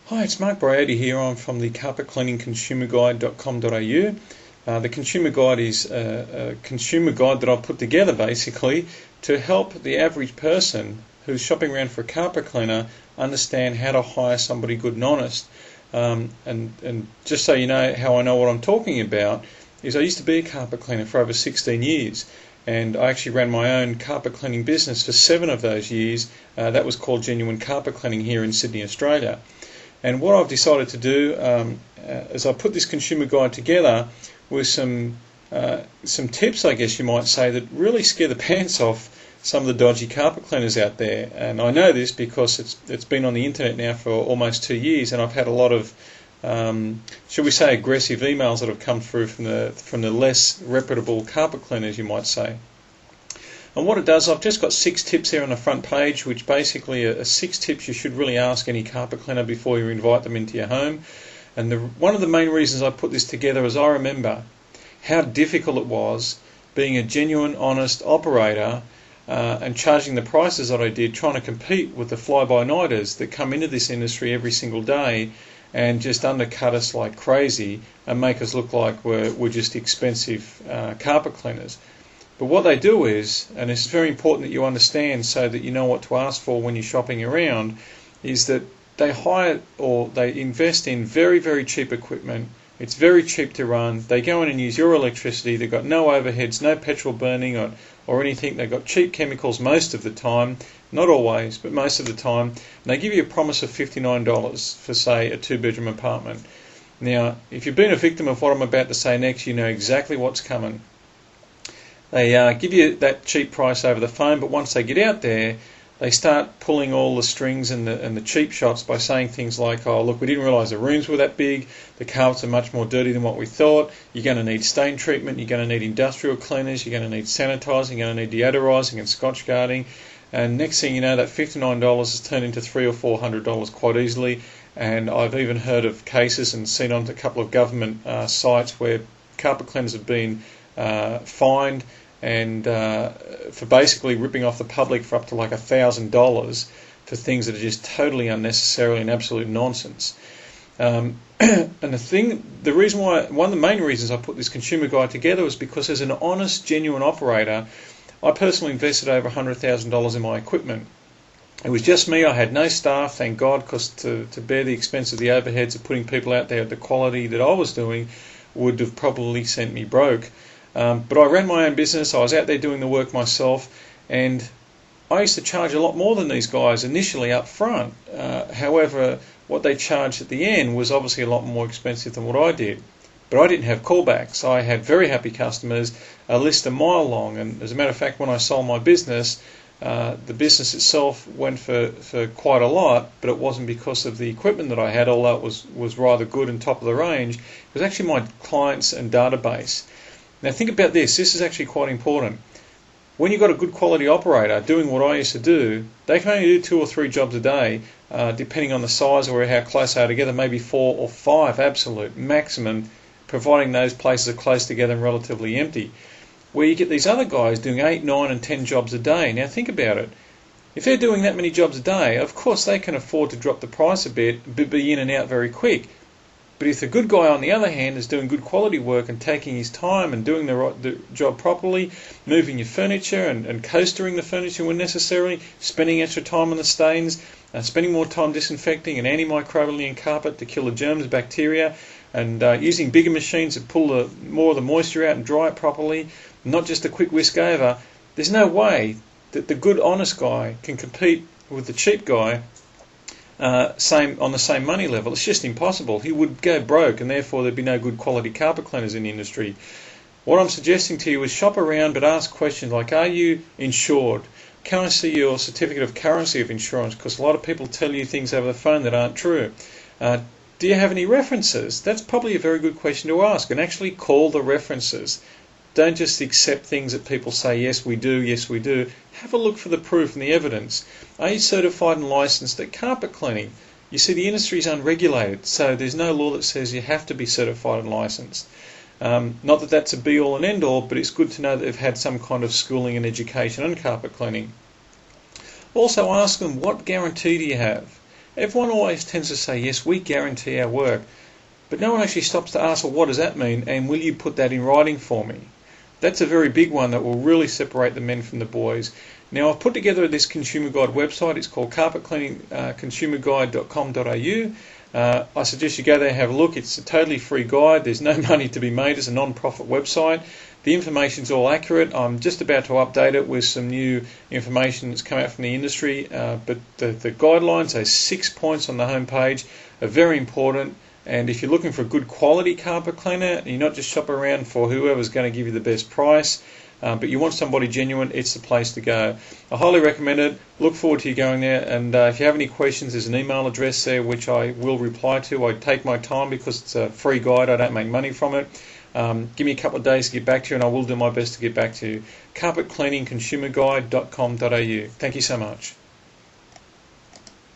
Hi, it's Mark Brady here. I'm from the carpetcleaningconsumerguide.com.au. The consumer guide is a consumer guide that I've put together basically to help the average person who's shopping around for a carpet cleaner understand how to hire somebody good and honest. And just so you know how I know what I'm talking about, is I used to be a carpet cleaner for over 16 years. And I actually ran my own carpet cleaning business for 7 of those years. That was called Genuine Carpet Cleaning here in Sydney, Australia. And what I've decided to do is I put this consumer guide together with some tips, I guess you might say, that really scare the pants off some of the dodgy carpet cleaners out there. And I know this because it's been on the internet now for almost 2 years, and I've had a lot of, shall we say, aggressive emails that have come through from the less reputable carpet cleaners, you might say. And what it does, I've just got 6 tips here on the front page, which basically are 6 tips you should really ask any carpet cleaner before you invite them into your home. And one of the main reasons I put this together is I remember how difficult it was being a genuine, honest operator and charging the prices that I did, trying to compete with the fly-by-nighters that come into this industry every single day and just undercut us like crazy and make us look like we're just expensive carpet cleaners. But what they do is, and it's very important that you understand so that you know what to ask for when you're shopping around, is that they hire or they invest in very, very cheap equipment. It's very cheap to run. They go in and use your electricity. They've got no overheads, no petrol burning or anything. They've got cheap chemicals most of the time, not always, but most of the time. And they give you a promise of $59 for, say, a 2-bedroom apartment. Now, if you've been a victim of what I'm about to say next, you know exactly what's coming. They give you that cheap price over the phone, but once they get out there, they start pulling all the strings and the cheap shots by saying things like, oh, look, we didn't realise the rooms were that big, the carpets are much more dirty than what we thought, you're going to need stain treatment, you're going to need industrial cleaners, you're going to need sanitising, you're going to need deodorising and scotch guarding, and next thing you know, that $59 has turned into $300 or $400 quite easily. And I've even heard of cases and seen on a couple of government sites where carpet cleaners have been fined and for basically ripping off the public for up to like $1,000 for things that are just totally unnecessary and absolute nonsense. And the reason why, one of the main reasons I put this consumer guide together was because as an honest, genuine operator, I personally invested over $100,000 in my equipment. It was just me. I had no staff, thank God, because to bear the expense of the overheads of putting people out there at the quality that I was doing would have probably sent me broke. But I ran my own business, I was out there doing the work myself, and I used to charge a lot more than these guys initially up front. However, what they charged at the end was obviously a lot more expensive than what I did. But I didn't have callbacks. I had very happy customers, a list a mile long, and as a matter of fact, when I sold my business, the business itself went for quite a lot, but it wasn't because of the equipment that I had, although it was rather good and top of the range. It was actually my clients and database. Now think about this. This is actually quite important. When you've got a good quality operator doing what I used to do, they can only do 2 or 3 jobs a day, depending on the size or how close they are together, maybe 4 or 5 absolute maximum, providing those places are close together and relatively empty. Where you get these other guys doing 8, 9 and 10 jobs a day. Now think about it. If they're doing that many jobs a day, of course they can afford to drop the price a bit, but be in and out very quick. But if the good guy, on the other hand, is doing good quality work and taking his time and doing the job properly, moving your furniture and coastering the furniture when necessary, spending extra time on the stains, spending more time disinfecting and antimicrobially in carpet to kill the germs, bacteria, and using bigger machines to pull more of the moisture out and dry it properly, not just a quick whisk over, there's no way that the good, honest guy can compete with the cheap guy on the same money level. It's just impossible. He would go broke, and therefore there'd be no good quality carpet cleaners in the industry. What I'm suggesting to you is shop around, but ask questions like, are you insured? Can I see your certificate of currency of insurance? Because a lot of people tell you things over the phone that aren't true. Do you have any references? That's probably a very good question to ask, and actually call the references. Don't just accept things that people say, yes we do, yes we do. Have a look for the proof and the evidence. Are you certified and licensed at carpet cleaning? You see, the industry is unregulated, so there's no law that says you have to be certified and licensed. Not that that's a be-all and end-all, but it's good to know that they've had some kind of schooling and education on carpet cleaning. Also ask them, what guarantee do you have? Everyone always tends to say, yes, we guarantee our work, but no one actually stops to ask, well, what does that mean, and will you put that in writing for me? That's a very big one that will really separate the men from the boys. Now, I've put together this Consumer Guide website. It's called carpetcleaningconsumerguide.com.au. I suggest you go there and have a look. It's a totally free guide. There's no money to be made. It's a non-profit website. The information's all accurate. I'm just about to update it with some new information that's come out from the industry. But the guidelines, those 6 points on the homepage, are very important. And if you're looking for a good quality carpet cleaner, and you're not just shopping around for whoever's going to give you the best price, but you want somebody genuine, it's the place to go. I highly recommend it. Look forward to you going there. And if you have any questions, there's an email address there which I will reply to. I take my time because it's a free guide. I don't make money from it. Give me a couple of days to get back to you, and I will do my best to get back to you. carpetcleaningconsumerguide.com.au. Thank you so much.